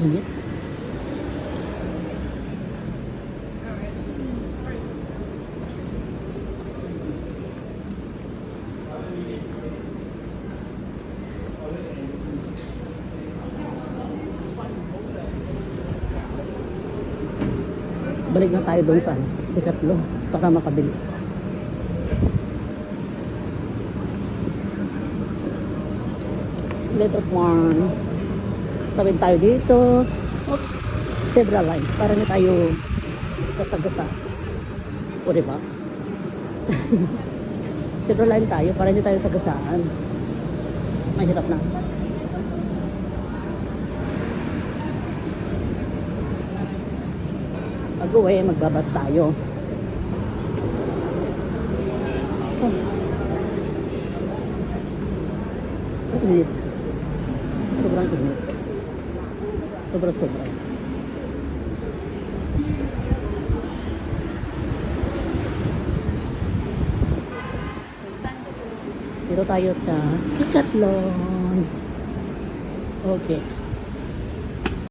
Init. Balik na tayo doon sa Decathlon para makabili. Letter 1. Tawid tayo dito. Oops. Zebra line. Para na tayo sasagasa. O diba? Zebra line tayo para hindi tayo sagasaan. Mahirap na. Pag-uwi, magbabas tayo. Ang init. Sobrang init. Sobra-sobra. Dito tayo sa Decathlon. Okay.